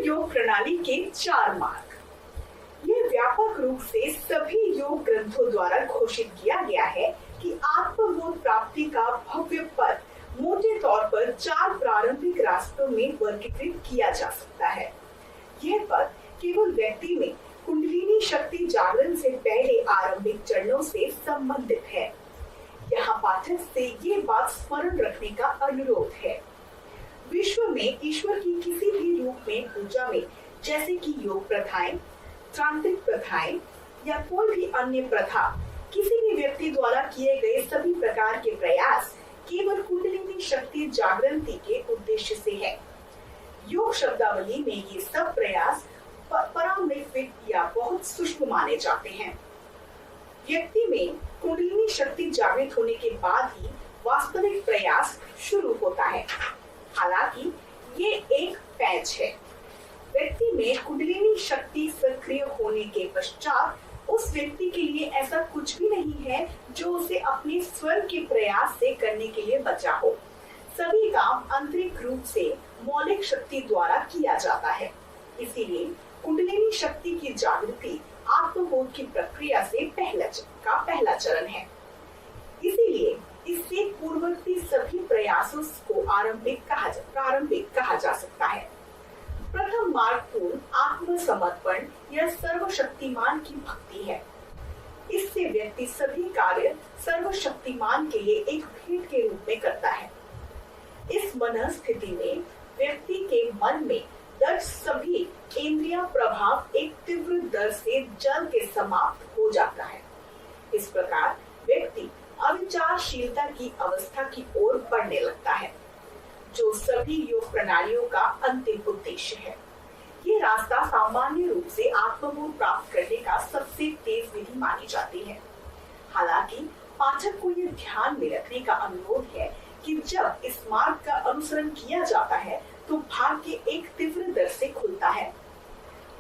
योग प्रणाली के 4 मार्ग। यह व्यापक रूप से सभी योग ग्रंथों द्वारा घोषित किया गया है कि आत्मबोध प्राप्ति का भव्य पथ मोटे तौर पर 4 प्रारंभिक रास्तों में वर्गीकृत किया जा सकता है। यह पथ केवल व्यक्ति में कुंडलिनी शक्ति जागरण से पहले आरंभिक चरणों से संबंधित है। यहाँ पाठक से ये बात स्मरण रखने का अनुरोध है। विश्व में ईश्वर की किसी भी रूप में पूजा में, जैसे कि योग प्रथाएं, तांत्रिक प्रथाएं या कोई भी अन्य प्रथा, किसी भी व्यक्ति द्वारा किए गए सभी प्रकार के प्रयास केवल कुंडलिनी शक्ति जागृति के उद्देश्य से है। योग शब्दावली में ये सब प्रयास परामृत या बहुत सूक्ष्म माने जाते हैं। व्यक्ति में कुंडलिनी शक्ति जागृत होने के बाद ही वास्तविक प्रयास शुरू होता है। हालांकि ये एक पैच है। व्यक्ति में कुंडलिनी शक्ति सक्रिय होने के पश्चात उस व्यक्ति के लिए ऐसा कुछ भी नहीं है जो उसे अपने स्वयं के प्रयास से करने के लिए बचा हो। सभी काम आंतरिक रूप से मौलिक शक्ति द्वारा किया जाता है। इसीलिए कुंडलिनी शक्ति की जागृति आत्मबोध की प्रक्रिया से पहला चरण है। इसीलिए इससे पूर्ववर्ती सभी प्रयासों को प्रारंभिक कहा जा सकता है। प्रथम मार्ग पूर्ण आत्मसमर्पण या सर्वशक्तिमान की भक्ति है। इससे व्यक्ति सभी कार्य सर्वशक्तिमान के लिए एक भेंट के रूप में करता है। इस मन स्थिति में व्यक्ति के मन में दर्ज सभी इंद्रिय प्रभाव एक तीव्र दर से जल के समाप्त हो जाता है। इस प्रकार व्यक्ति अविचारशीलता की अवस्था की ओर बढ़ने लगता है, जो सभी योग प्रणालियों का अंतिम उद्देश्य है। ये रास्ता सामान्य रूप से आत्मबोध प्राप्त करने का सबसे तेज विधि मानी जाती है। हालांकि पाठक को यह ध्यान में रखने का अनुरोध है कि जब इस मार्ग का अनुसरण किया जाता है तो भाग्य एक तीव्र दर से खुलता है।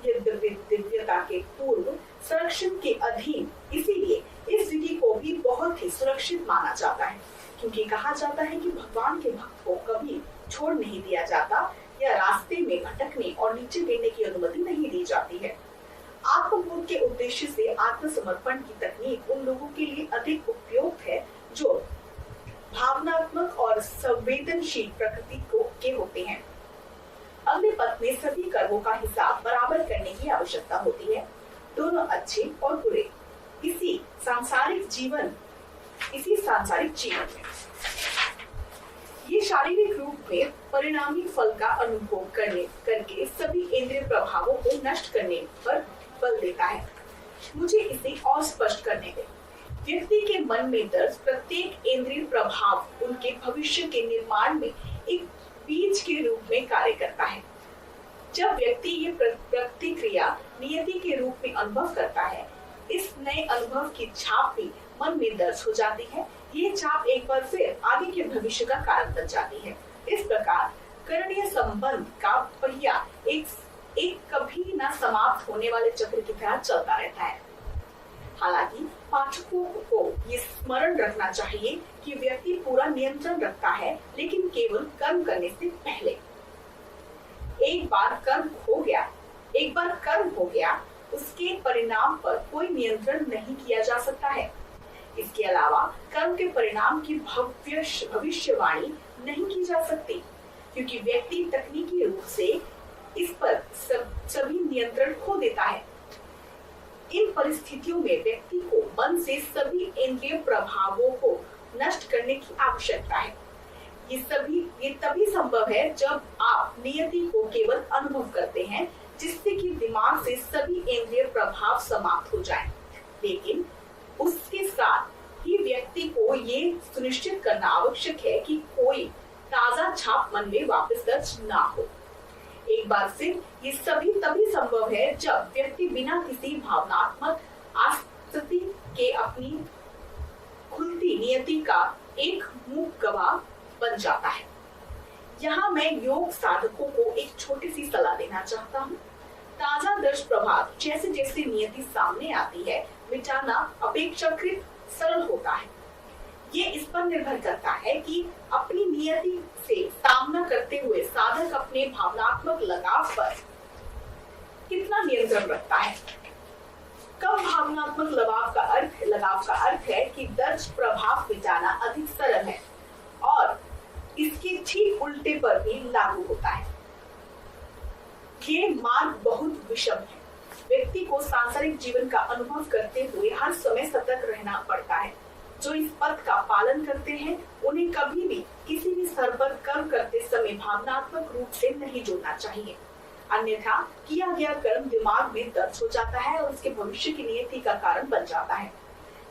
यह दिव्यता के पूर्व संरक्षण के अधीन, इसीलिए इस विधि को भी बहुत ही सुरक्षित माना जाता है, क्योंकि कहा जाता है कि भगवान के भक्त को कभी छोड़ नहीं दिया जाता या रास्ते में भटकने और नीचे गिरने की अनुमति नहीं दी जाती है। आत्मबोध के उद्देश्य से आत्मसमर्पण की तकनीक उन लोगों के लिए अधिक उपयुक्त है जो भावनात्मक और संवेदनशील प्रकृति के होते हैं। अगले पद में सभी कर्मों का हिसाब बराबर करने की आवश्यकता होती है, दोनों अच्छे और बुरे, इसी सांसारिक जीवन में। ये शारीरिक रूप में परिणामी फल का अनुभव करके सभी इंद्रिय प्रभावों को नष्ट करने पर बल देता है। मुझे इसे और स्पष्ट करने दें। व्यक्ति के मन में दर्ज प्रत्येक इंद्रिय प्रभाव उनके भविष्य के निर्माण में एक बीज के रूप में कार्य करता है। जब व्यक्ति ये प्रतिक्रिया नियति के रूप में अनुभव करता है, इस नए अनुभव की छाप भी मन में दर्ज हो जाती है। ये छाप एक बार फिर आगे के भविष्य का कारण बन जाती है। इस प्रकार करणीय संबंध का पहिया एक कभी न समाप्त होने वाले चक्र की तरह चलता रहता है। हालांकि पाठकों को ये स्मरण रखना चाहिए कि व्यक्ति पूरा नियंत्रण रखता है, लेकिन केवल कर्म करने से पहले। एक बार कर्म हो गया, उसके परिणाम पर कोई नियंत्रण नहीं किया जा सकता है। इसके अलावा कर्म के परिणाम की भविष्यवाणी नहीं की जा सकती, क्योंकि व्यक्ति तकनीकी रूप से इस पर सभी नियंत्रण खो देता है। इन परिस्थितियों में व्यक्ति को मन से सभी इंद्रिय प्रभावों को नष्ट करने की आवश्यकता है। ये तभी संभव है जब आप नियति को केवल अनुभव करते हैं, जिससे कि दिमाग से सभी इंद्रिय प्रभाव समाप्त हो जाएं। लेकिन उसके साथ ही व्यक्ति को ये सुनिश्चित करना आवश्यक है कि कोई ताजा छाप मन में वापस दर्ज ना हो। एक बार फिर ये सभी तभी संभव है जब व्यक्ति बिना किसी भावनात्मक आसक्ति के अपनी खुलती नियति का एक मूक गवाह बन जाता है। यहाँ मैं योग साधकों को एक छोटी सी सलाह देना चाहता हूँ। ताजा दर्श प्रभाव जैसे जैसे नियति सामने आती है, मिटाना अपेक्षाकृत सरल होता है। ये इस पर निर्भर करता है कि अपनी नियति से सामना करते हुए साधक अपने भावनात्मक लगाव पर कितना नियंत्रण रखता है। कम भावनात्मक लगाव का अर्थ है कि दर्ज प्रभाव मिटाना अधिक सरल है और इसके ठीक उल्टे पर भी लागू होता है। ये मार्ग बहुत विषम है। व्यक्ति को सांसारिक जीवन का अनुभव करते हुए हर समय सतर्क रहना पड़ता है। जो इस पथ का पालन करते हैं उन्हें कभी भी किसी भी स्तर पर कर्म करते समय भावनात्मक रूप से नहीं जोड़ना चाहिए, अन्यथा किया गया कर्म दिमाग में दर्ज हो जाता है और उसके भविष्य की नियति का कारण बन जाता है।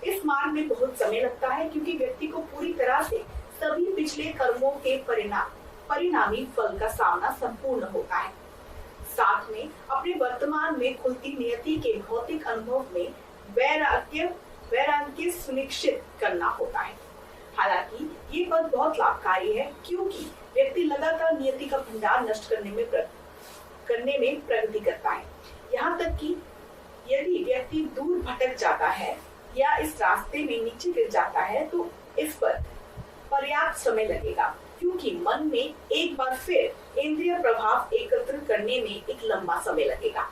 इस मार्ग में बहुत समय लगता है क्योंकि व्यक्ति को पूरी तरह से सभी पिछले कर्मों के परिणामी फल का सामना संपूर्ण होता है। साथ में अपने वर्तमान में खुलती नियति के भौतिक अनुभव में वैराग्य सुनिश्चित करना होता है। हालांकि ये पद बहुत लाभकारी है क्योंकि व्यक्ति लगातार नियति का भंडार नष्ट करने में प्रगति करता है। यहाँ तक कि यदि व्यक्ति दूर भटक जाता है या इस रास्ते में नीचे गिर जाता है तो इस पर पर्याप्त समय लगेगा, क्योंकि मन में एक बार फिर इंद्रिय प्रभाव एकत्र करने में एक लंबा समय लगेगा।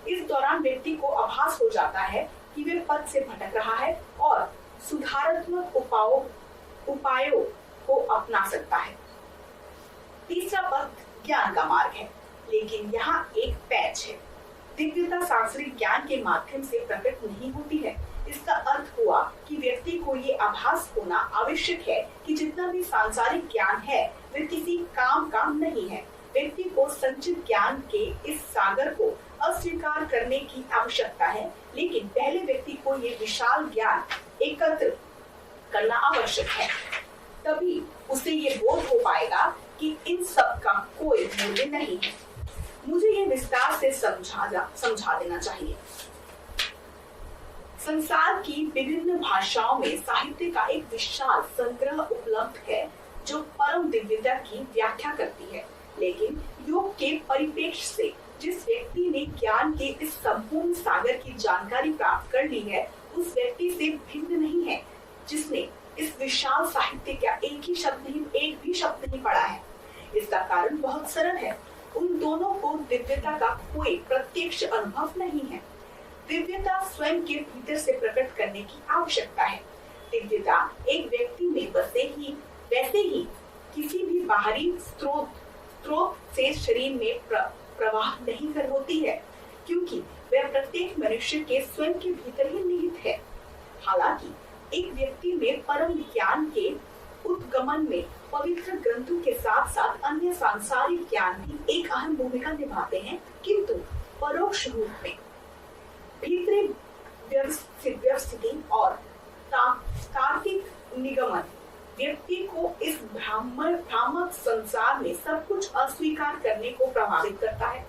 इस दौरान व्यक्ति को आभास हो जाता है कि वे पथ से भटक रहा है और सुधारात्मक उपायों को अपना सकता है। तीसरा पथ ज्ञान का मार्ग है, लेकिन यहाँ एक पैच है। दिव्यता सांसारिक ज्ञान के माध्यम से प्रकट नहीं होती है। इसका अर्थ हुआ कि व्यक्ति को ये आभास होना आवश्यक है कि जितना भी सांसारिक ज्ञान है वह किसी काम का नहीं है। व्यक्ति को संचित ज्ञान के इस सागर को अस्वीकार करने की आवश्यकता है, लेकिन पहले व्यक्ति को ये विशाल ज्ञान एकत्र करना आवश्यक है। तभी उसे ये बोध हो पाएगा कि इन सब का कोई मूल्य नहीं है। मुझे ये विस्तार से समझा देना चाहिए। संसार की विभिन्न भाषाओं में साहित्य का एक विशाल संग्रह उपलब्ध है जो परम दिव्यता की व्याख्या करती है, लेकिन योग के परिप्रेक्ष्य से जिस व्यक्ति ने ज्ञान के इस संपूर्ण सागर की जानकारी प्राप्त कर ली है उस व्यक्ति से भिन्न नहीं है जिसने इस विशाल साहित्य का एक भी शब्द नहीं पढ़ा है। इसका कारण बहुत सरल है। उन दोनों को दिव्यता का कोई प्रत्यक्ष अनुभव नहीं है। दिव्यता स्वयं के भीतर से प्रकट करने की आवश्यकता है। दिव्यता एक व्यक्ति में वैसे ही किसी भी बाहरी स्रोत से शरीर में प्रवाह नहीं कर होती है, क्योंकि वह प्रत्येक मनुष्य के स्वयं के भीतर ही निहित है। हालांकि एक व्यक्ति में परम ज्ञान के उद्गमन में पवित्र ग्रंथों के साथ साथ अन्य सांसारिक ज्ञान भी एक अहम भूमिका निभाते हैं, किंतु परोक्ष रूप में भीतरी व्यवस्थिति और तार्किक निगमन व्यक्ति को इस भ्रामक संसार में सब कुछ अस्वीकार करने को प्रभावित करता है।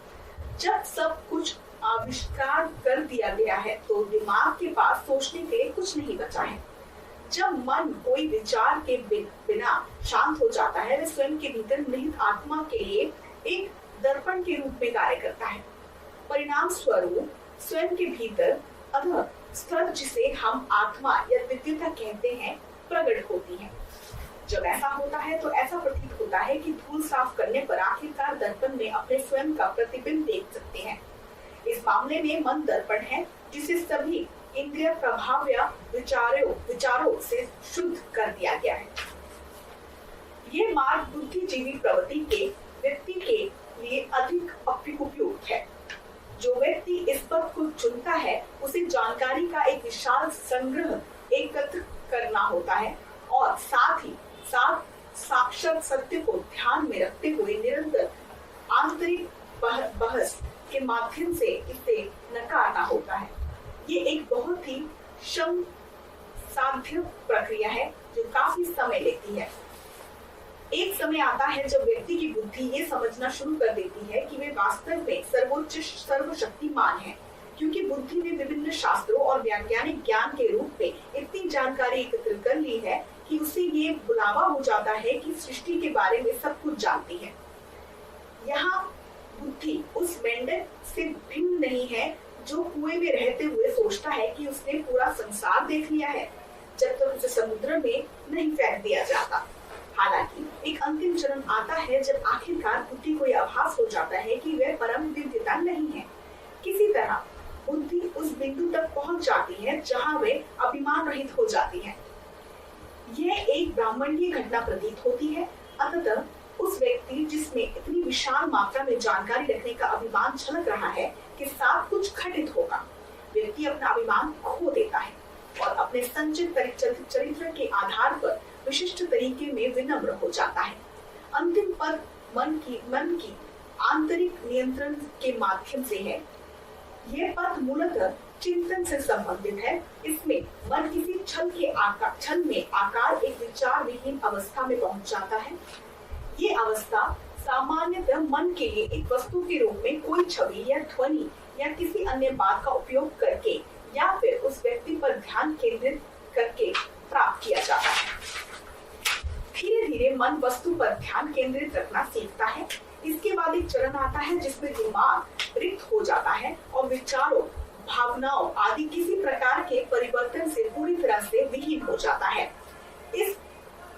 जब सब कुछ आविष्कार कर दिया गया है तो दिमाग के पास सोचने के लिए कुछ नहीं बचा है। जब मन कोई विचार के बिना शांत हो जाता है, वह स्वयं के भीतर निहित आत्मा के लिए एक दर्पण के रूप में कार्य करता है। परिणाम स्वरूप स्वयं के भीतर अधः स्तर जिसे हम आत्मा या दिव्यता कहते हैं प्रकट होती है। जब ऐसा होता है तो ऐसा प्रतीत होता है कि धूल साफ करने पर आखिरकार दर्पण में अपने स्वयं का प्रतिबिंब देख सकते हैं। इस मामले में मन दर्पण है जिसे सभी इंद्रिय प्रभाव या विचारों से शुद्ध कर दिया गया है। ये मार्ग बुद्धिजीवी प्रवृत्ति के व्यक्ति के लिए अधिक उपयुक्त है। जो व्यक्ति इस पथ को चुनता है उसे जानकारी का एक विशाल संग्रह एकत्र करना होता है और साथ ही साथ साक्षात सत्य को ध्यान में रखते हुए निरंतर आंतरिक बहस के माध्यम से इसे नकारना होता है। ये एक बहुत ही श्रम साध्य प्रक्रिया है जो काफी समय लेती है। एक समय आता है जब व्यक्ति की बुद्धि ये समझना शुरू कर देती है कि वे वास्तव में सर्वशक्तिमान है, क्योंकि बुद्धि ने विभिन्न शास्त्रों और वैज्ञानिक ज्ञान के रूप में इतनी जानकारी एकत्र कर ली है कि उसे ये बुलावा हो जाता है कि सृष्टि के बारे में सब कुछ जानती है। यहाँ बुद्धि उस मेंढक से भिन्न नहीं है जो कुएं में रहते हुए सोचता है कि उसने पूरा संसार देख लिया है, जब तक उसे समुद्र में नहीं फेंक दिया जाता। हालांकि एक अंतिम चरण आता है जब आखिरकार बुद्धि को यह आभास हो जाता है कि वह परम दिव्यता नहीं है। उस बिंदु तक पहुंच जाती है जहां वे अभिमान रहित हो जाती है। यह एक ब्राह्मणीय घटना प्रतीत होती है। अतः उस व्यक्ति जिसमें इतनी विशाल मात्रा में जानकारी रखने का अभिमान छलक रहा है कि साथ कुछ घटित होगा, व्यक्ति अपना अभिमान खो देता है और अपने संचित चरित्र के आधार पर विशिष्ट तरीके में विनम्र हो जाता है। अंतिम पद मन की आंतरिक नियंत्रण के माध्यम से है। यह पद मूलतः चिंतन से संबंधित है। इसमें मन किसी छल में आकार एक विचार विहीन अवस्था में पहुंच जाता है। ये अवस्था सामान्यतः मन के लिए एक वस्तु के रूप में कोई छवि या ध्वनि या किसी अन्य बात का उपयोग करके या फिर उस व्यक्ति पर ध्यान केंद्रित करके प्राप्त किया जाता है। धीरे धीरे मन वस्तु पर ध्यान केंद्रित रखना सीखता है। इसके बाद एक चरण आता है जिसमें दिमाग रिक्त हो जाता है और विचारों, भावनाओं आदि किसी प्रकार के परिवर्तन से पूरी तरह से विहीन हो जाता है। इस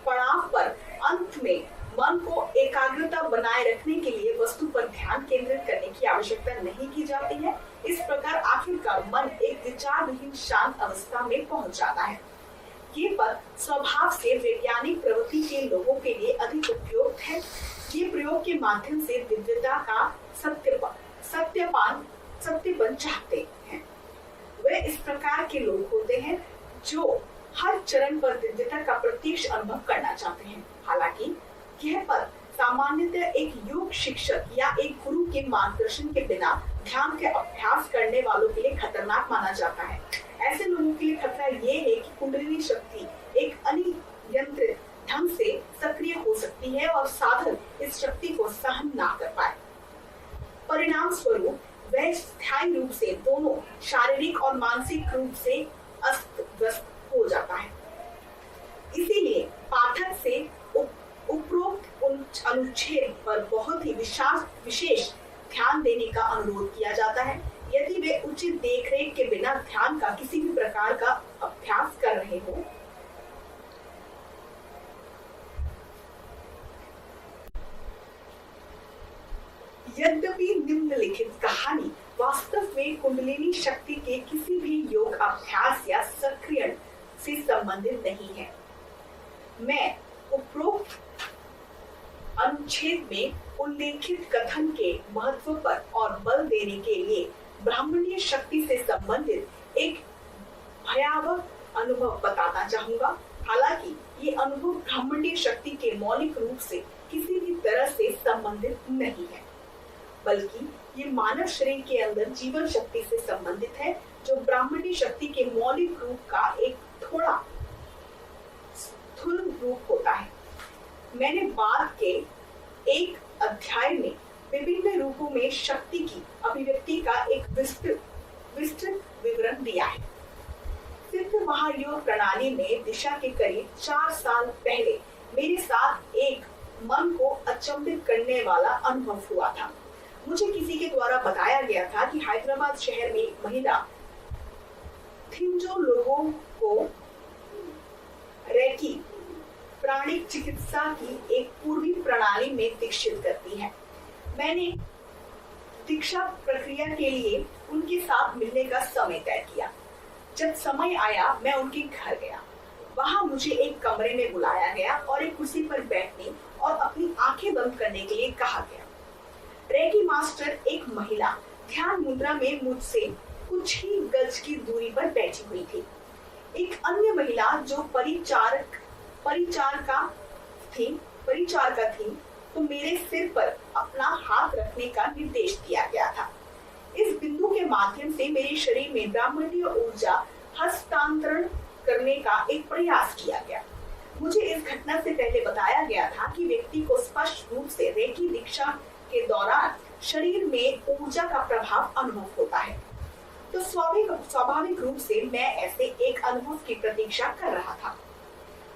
पड़ाव पर अंत में मन को एकाग्रता बनाए रखने के लिए वस्तु पर ध्यान केंद्रित करने की आवश्यकता नहीं की जाती है। इस प्रकार आखिरकार मन एक विचार विहीन शांत अवस्था में पहुंच जाता है। ये पद स्वभाव से वैज्ञानिक प्रवृत्ति के लोगों के लिए अधिक उपयुक्त है। ये प्रयोग के माध्यम से दिव्यता का सत्यपन चाहते हैं। वे इस प्रकार के लोग होते हैं जो हर चरण पर दिव्यता का प्रत्यक्ष अनुभव करना चाहते हैं। हालांकि यह पद सामान्यतः एक योग शिक्षक या एक गुरु के मार्गदर्शन के बिना ध्यान के अभ्यास करने वालों के लिए खतरनाक माना जाता है। ऐसे लोगों के लिए खतरा ये है कि कुंडलिनी शक्ति एक अनियंत्रित ढंग से सक्रिय हो सकती है और साधक इस शक्ति को सहन ना कर पाए। परिणाम स्वरूप वह स्थायी रूप से दोनों शारीरिक और मानसिक रूप से अस्त व्यस्त हो जाता है। इसीलिए पाठक से उपरोक्त अनुच्छेद पर बहुत ही विशेष ध्यान देने का अनुरोध किया जाता है। यदि वे उचित देखरेख के बिना ध्यान का किसी भी प्रकार का अभ्यास कर रहे हो, यद्यपि निम्नलिखित कहानी वास्तव में कुंडलिनी शक्ति के किसी भी योग अभ्यास या सक्रियण से संबंधित नहीं है। मैं उपरोक्त अनुच्छेद में उल्लेखित कथन के महत्व पर और बल देने के लिए ब्राह्मणीय शक्ति से संबंधित एक भयावह अनुभव बताना चाहूंगा। हालांकि ये अनुभव ब्राह्मणीय शक्ति के मौलिक रूप से किसी भी तरह से संबंधित नहीं है, बल्कि ये मानव शरीर के अंदर जीवन शक्ति से संबंधित है, जो ब्राह्मणीय शक्ति के मौलिक रूप का एक थोड़ा स्थूल रूप होता है। मैंने बाद के एक अध्याय में विभिन्न रूपों में शक्ति की अभिव्यक्ति का एक विस्तृत विवरण दिया है। सिद्ध महायोग प्रणाली में दिशा के करीब 4 साल पहले मेरे साथ एक मन को अचंभित करने वाला अनुभव हुआ था। मुझे किसी के द्वारा बताया गया था कि हैदराबाद शहर में एक महिला थी जो लोगों को रेकी प्राणिक चिकित्सा की एक पूर्वी प्रणाली में दीक्षित करती है। मैंने दीक्षा प्रक्रिया के लिए उनके साथ मिलने का समय तय किया। जब समय आया, मैं उनके घर गया। वहां मुझे एक कमरे में बुलाया गया और एक कुर्सी पर बैठने और अपनी आंखें बंद करने के लिए कहा गया। रेकी मास्टर एक महिला ध्यान मुद्रा में मुझसे कुछ ही गज की दूरी पर बैठी हुई थी। एक अन्य महिला जो परिचारका थी तो मेरे सिर पर अपना हाथ रखने का निर्देश दिया गया था। इस बिंदु के माध्यम से मेरे शरीर में ब्राह्मणीय ऊर्जा हस्तांतरण करने का एक प्रयास किया गया। मुझे इस घटना से पहले बताया गया था कि व्यक्ति को स्पष्ट रूप से रेकी दीक्षा के दौरान शरीर में ऊर्जा का प्रभाव अनुभव होता है। तो स्वाभाविक रूप से मैं ऐसे एक अनुभव की प्रतीक्षा कर रहा था।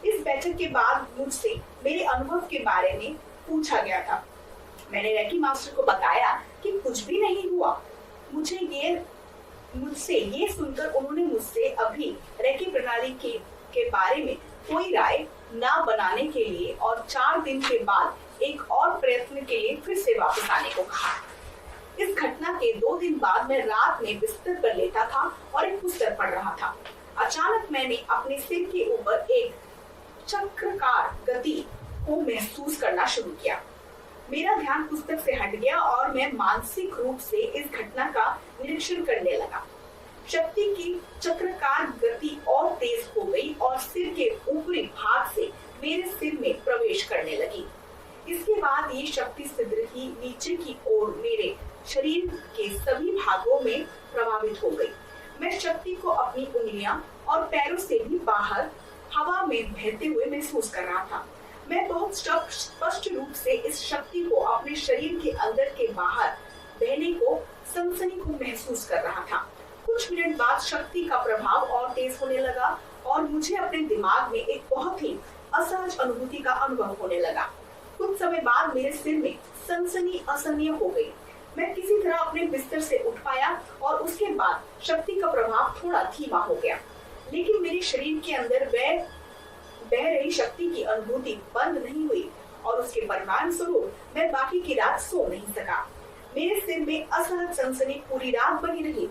इस बैठक के बाद मुझसे मेरे अनुभव के बारे में पूछा गया था। मैंने रेकी मास्टर को बताया कि कुछ भी नहीं हुआ। मुझसे ये सुनकर उन्होंने मुझसे अभी रेकी प्रणाली के बारे में कोई राय ना बनाने के लिए और 4 दिन के बाद एक और प्रयत्न के लिए फिर से वापस आने को कहा। इस घटना के 2 दिन बाद मैं रात में बिस्तर पर लेटा था और एक पुस्तक पढ़ रहा था। अचानक मैंने अपने सिर के ऊपर एक चक्राकार गति को महसूस करना शुरू किया। मेरा ध्यान पुस्तक से हट गया और मैं मानसिक रूप से इस घटना का निरीक्षण करने लगा। शक्ति की चक्राकार गति और तेज हो गई और सिर के ऊपरी भाग से मेरे सिर में प्रवेश करने लगी। इसके बाद ये शक्ति सिद्धि नीचे की ओर मेरे शरीर के सभी भागों में प्रभावित हो गई। मैं शक्ति को अपनी उंगलियां और पैरों से भी बाहर हवा में बहते हुए महसूस कर रहा था। मैं बहुत स्पष्ट रूप से इस शक्ति को अपने शरीर के अंदर के बाहर बहने को सनसनी को महसूस कर रहा था। कुछ मिनट बाद शक्ति का प्रभाव और तेज होने लगा और मुझे अपने दिमाग में एक बहुत ही असहज अनुभूति का अनुभव होने लगा। कुछ समय बाद मेरे सिर में सनसनी असहनीय हो गई। मैं किसी तरह अपने बिस्तर से उठ पाया और उसके बाद शक्ति का प्रभाव थोड़ा धीमा हो गया, लेकिन मेरे शरीर के अंदर बह रही शक्ति की अनुभूति बंद नहीं हुई और उसके परिणाम स्वरूप मैं बाकी की रात सो नहीं सका। मेरे सिर में असहज सनसनी पूरी रात बनी रही।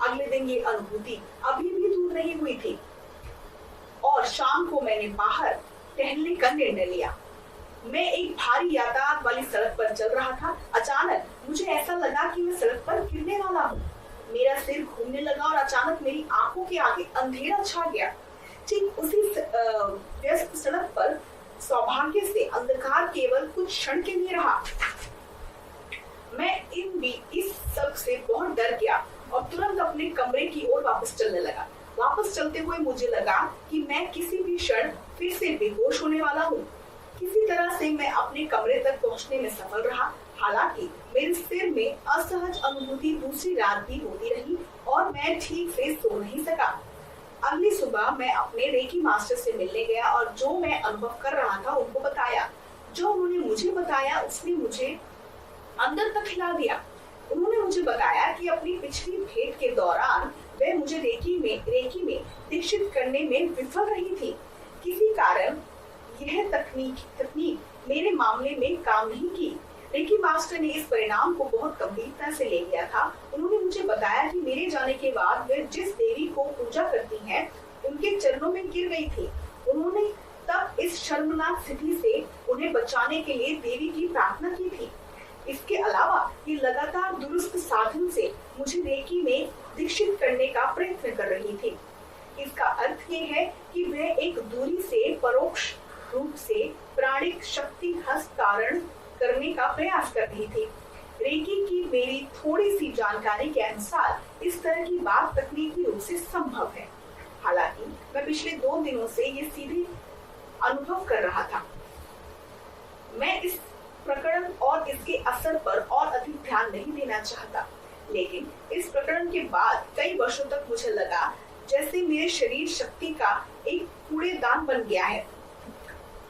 अगले दिन ये अनुभूति अभी भी दूर नहीं हुई थी और शाम को मैंने बाहर टहलने का निर्णय लिया। मैं एक भारी यातायात वाली सड़क पर चल रहा था। अचानक मुझे ऐसा लगा कि मैं सड़क पर गिरने वाला हूँ। मेरा सिर घूमने लगा और अचानक मेरी आंखों के आगे अंधेरा छा गया। ठीक उसी व्यस्त सड़क पर सौभाग्य से अंधकार केवल कुछ क्षण के लिए रहा। मैं इस सब से बहुत डर गया और तुरंत अपने कमरे की ओर वापस चलने लगा। वापस चलते हुए मुझे लगा कि मैं किसी भी क्षण फिर से बेहोश होने वाला हूँ। किसी तरह से मैं अपने कमरे तक पहुँचने में सफल रहा। हालांकि मेरे सिर में असहज अनुभूति दूसरी रात भी होती रही और मैं ठीक से सो नहीं सका। अगली सुबह मैं अपने रेकी मास्टर से मिलने गया और जो मैं अनुभव कर रहा था उनको बताया। जो उन्होंने मुझे बताया उसने मुझे अंदर तक हिला दिया। उन्होंने मुझे बताया कि अपनी पिछली भेंट के दौरान वे मुझे रेकी में दीक्षित करने में विफल रही थी। किसी कारण यह तकनीक मेरे मामले में काम नहीं की। रेकी मास्टर ने इस परिणाम को बहुत गंभीरता से ले लिया था। उन्होंने मुझे बताया कि मेरे जाने के बाद वे जिस देवी को पूजा करती हैं, उनके चरणों में गिर गई थी। उन्होंने तब इस शर्मनाक स्थिति से उन्हें बचाने के लिए देवी की प्रार्थना की थी। इसके अलावा ये लगातार दुरुस्त साधन से मुझे रेकी में दीक्षित करने का प्रयत्न कर रही थी। इसका अर्थ ये है कि वह एक दूरी से परोक्ष रूप से प्राणिक शक्ति हस्तांतरण करने का प्रयास कर रही थी। रेकी की मेरी थोड़ी सी जानकारी के अनुसार इस तरह की बात तकनीकी रूप से संभव है। हालांकि मैं पिछले 2 दिनों से ये सीधे अनुभव कर रहा था। मैं इस प्रकरण और इसके असर पर और अधिक ध्यान नहीं देना चाहता, लेकिन इस प्रकरण के बाद कई वर्षों तक मुझे लगा जैसे मेरे शरीर शक्ति का एक कूड़ेदान बन गया है।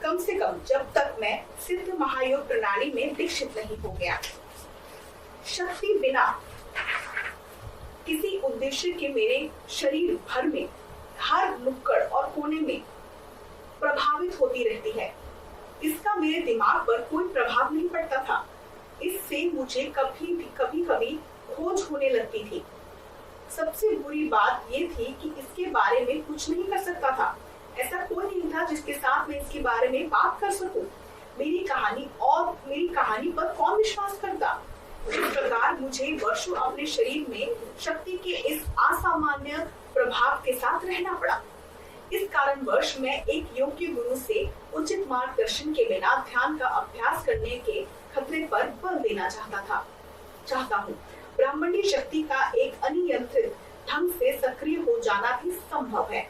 कम से कम जब तक मैं सिद्ध महायोग प्रणाली में दीक्षित नहीं हो गया। शक्ति बिना किसी उद्देश्य के मेरे शरीर भर में हर नुक्कड़ और कोने में प्रभावित होती रहती है। इसका मेरे दिमाग पर कोई प्रभाव नहीं पड़ता था। इससे मुझे कभी खोज होने लगती थी। सबसे बुरी बात ये थी कि इसके बारे में कुछ नहीं कर सकता था। ऐसा कोई नहीं था जिसके साथ मैं इसके बारे में बात कर सकूं। मेरी कहानी पर कौन विश्वास करता। इस प्रकार मुझे वर्षों अपने शरीर में शक्ति के इस असामान्य प्रभाव के साथ रहना पड़ा। इस कारणवश मैं एक योग्य गुरु से उचित मार्गदर्शन के बिना ध्यान का अभ्यास करने के खतरे पर बल देना चाहता हूँ। ब्राह्मणी शक्ति का एक अनियंत्रित ढंग से सक्रिय हो जाना भी संभव है।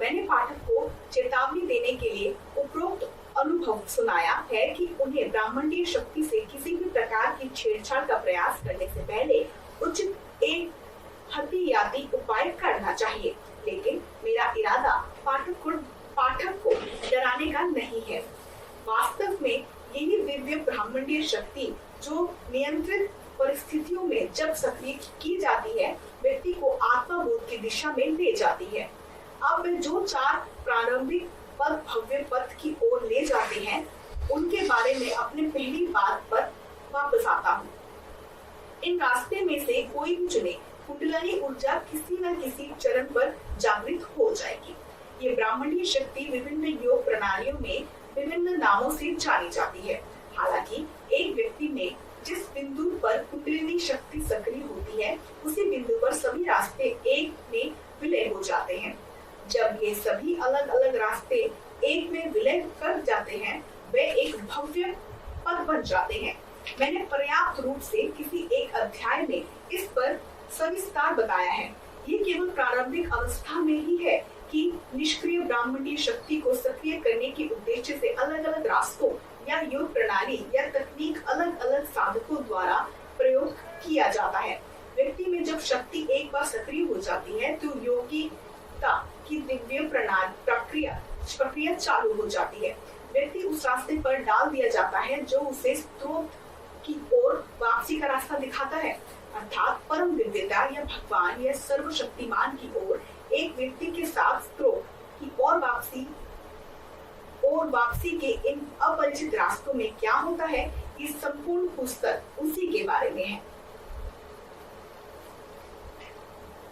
मैंने पाठक को चेतावनी देने के लिए उपरोक्त अनुभव सुनाया है कि उन्हें ब्राह्मणीय शक्ति से किसी भी प्रकार की छेड़छाड़ का प्रयास करने से पहले उचित एक हतियाती उपाय करना चाहिए। लेकिन मेरा इरादा पाठक को डराने का नहीं है। वास्तव में यही दिव्य ब्राह्मणीय शक्ति जो नियंत्रित परिस्थितियों में जब सक्रिय की जाती है, व्यक्ति को आत्मबोध की दिशा में ले जाती है। अब वे जो 4 प्रारंभिक पद भव्य पथ की ओर ले जाते हैं, उनके बारे में अपने पहली बात पर वापस आता हूँ। इन रास्ते में से कोई भी चुने, कुंडलिनी ऊर्जा किसी न किसी चरण पर जागृत हो जाएगी। ये ब्राह्मणीय शक्ति विभिन्न योग प्रणालियों में विभिन्न नामों से जानी जाती है। हालांकि एक व्यक्ति में जिस बिंदु पर कुंडलिनी शक्ति सक्रिय होती है, उसी बिंदु पर सभी रास्ते एक में विलय हो जाते हैं। जब ये सभी अलग अलग रास्ते एक में विलय कर जाते हैं, वे एक भव्य पद बन जाते हैं। मैंने पर्याप्त रूप से किसी एक अध्याय में इस पर सविस्तार बताया है। ये केवल प्रारंभिक अवस्था में ही है कि निष्क्रिय ब्राह्मणीय शक्ति को सक्रिय करने के उद्देश्य से अलग अलग रास्तों या योग प्रणाली या तकनीक अलग अलग साधकों द्वारा प्रयोग किया जाता है। व्यक्ति में जब शक्ति एक बार सक्रिय हो जाती है तो योगिता की दिव्य प्रक्रिया चालू हो जाती है। व्यक्ति उस रास्ते पर डाल दिया जाता है जो उसे स्रोत की ओर वापसी का रास्ता दिखाता है, अर्थात परम दिव्यता या भगवान या सर्वशक्तिमान की ओर एक व्यक्ति के साथ स्रोत की ओर वापसी के इन अपरिचित रास्तों में क्या होता है, इस संपूर्ण पुस्तक उसी के बारे में है।